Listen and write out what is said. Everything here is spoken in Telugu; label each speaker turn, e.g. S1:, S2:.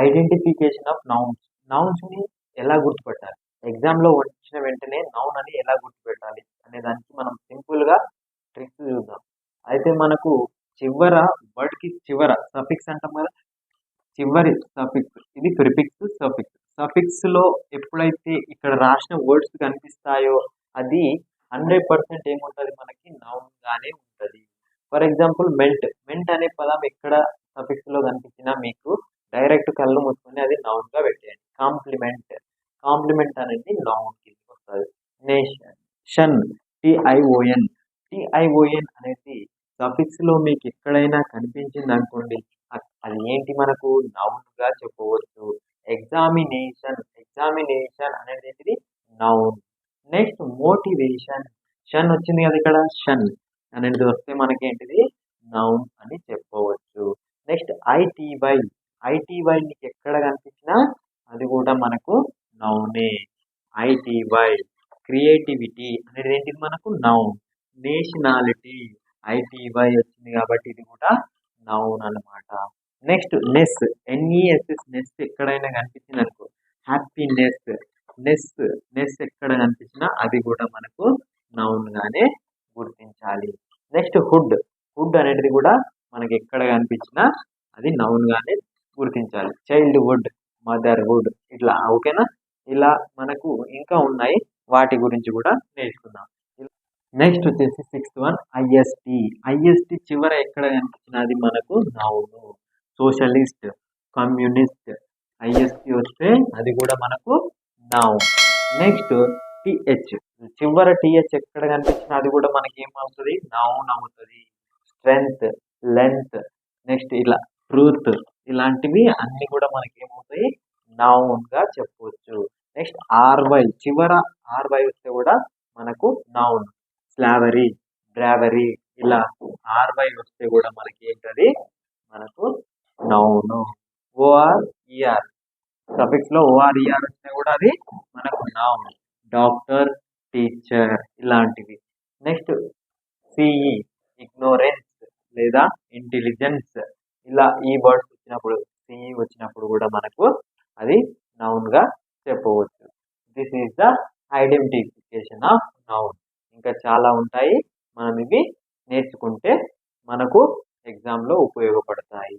S1: Identification of nouns. నౌన్స్ని ఎలా గుర్తుపెట్టాలి, ఎగ్జామ్లో వచ్చిన వెంటనే నౌన్ అని ఎలా గుర్తుపెట్టాలి అనే దానికి మనం సింపుల్గా ట్రిక్స్ చూద్దాం. అయితే మనకు చివర వర్డ్కి చివర సఫిక్స్ అంటాం కదా, చివరి సఫిక్స్ ఇది ప్రిఫిక్స్ సఫిక్స్. సఫిక్స్ లో ఎప్పుడైతే ఇక్కడ రాసిన వర్డ్స్ కనిపిస్తాయో అది 100% ఏముంటది మనకి నౌన్ గానే ఉంటది. For example meant. మెంట్ అనే పదం ఎక్కడ సఫిక్స్ లో కనిపించినా మీకు డైరెక్ట్ కళ్ళు మూసుకొని అది నౌన్ గా పెట్టేయండి. కాంప్లిమెంట్. కాంప్లిమెంట్ అనేది నౌన్ కిందకి వస్తుంది. నేషన్. షన్. టిఐఓఎన్. టిఐఓఎన్ అనేది సఫిక్స్ లో మీకు ఎక్కడైనా కనిపించింది అనుకోండి, అది ఏంటి మనకు నౌన్ గా చెప్పవచ్చు. ఎగ్జామినేషన్. ఎగ్జామినేషన్ అనేది ఏంటిది నౌన్. Next motivation. షన్ వచ్చింది కదా ఇక్కడ, షన్ అనేది వస్తే మనకి ఏంటిది నౌన్ అని చెప్పవచ్చు. Next ITY. ఐటీవై నీకు ఎక్కడ కనిపించినా అది కూడా మనకు నౌనే. ఐటీవై. క్రియేటివిటీ అనేది ఏంటిది మనకు నౌన్. నేషనాలిటీ. ఐటీవై వచ్చింది కాబట్టి ఇది కూడా నౌన్ అన్నమాట. Next Nes. ఎన్ఈఎస్ఎస్. నెస్ ఎక్కడైనా కనిపించింది అనుకో, హ్యాపీనెస్. నెస్. నెస్ ఎక్కడ కనిపించినా అది కూడా మనకు నౌన్ గానే గుర్తించాలి. Next hood. హుడ్ అనేది కూడా మనకి ఎక్కడ కనిపించినా అది నౌన్ గానే గుర్తించాలి. చైల్డ్హుడ్, మదర్హుడ్ ఇట్లా. ఓకేనా? ఇలా మనకు ఇంకా ఉన్నాయి, వాటి గురించి కూడా నేర్చుకుందాం. నెక్స్ట్ వచ్చేసి 6th వన్ ఐఎస్టి. ఐఎస్టి చివర ఎక్కడ కనిపించినా అది మనకు నౌన్. Socialist, communist. ఐఎస్టి వస్తే అది కూడా మనకు నౌన్. Next T H. చివర టిహెచ్ ఎక్కడ కనిపించినా అది కూడా మనకి ఏమవుతుంది నౌన్ అవుతుంది. స్ట్రెంగ్త్, లెంత్, నెక్స్ట్ ఇలా ట్రూత్, ఇలాంటివి అన్ని కూడా మనకి ఏమవుతాయి నౌన్ గా చెప్పవచ్చు. Next RY. చివర ఆర్వై వస్తే కూడా మనకు నౌన్. స్లావరీ, బ్రావరీ, ఇలా ఆర్వై వస్తే కూడా మనకి ఏంటది మనకు నౌన్. ఓఆర్ఈఆర్. సఫిక్స్ లో ఓఆర్ఈఆర్ వస్తే కూడా అది మనకు నౌన్. డాక్టర్, టీచర్, ఇలాంటివి. Next CE. ఇగ్నోరెన్స్ లేదా ఇంటెలిజెన్స్. ఇలా ఈ వర్డ్స్ వచ్చినప్పుడు, సిఈ వచ్చినప్పుడు కూడా మనకు అది నౌన్ గా చెప్పవచ్చు. This is the identification of noun. ఇంకా చాలా ఉంటాయి, మనం ఇవి నేర్చుకుంటే మనకు ఎగ్జామ్లో ఉపయోగపడతాయి.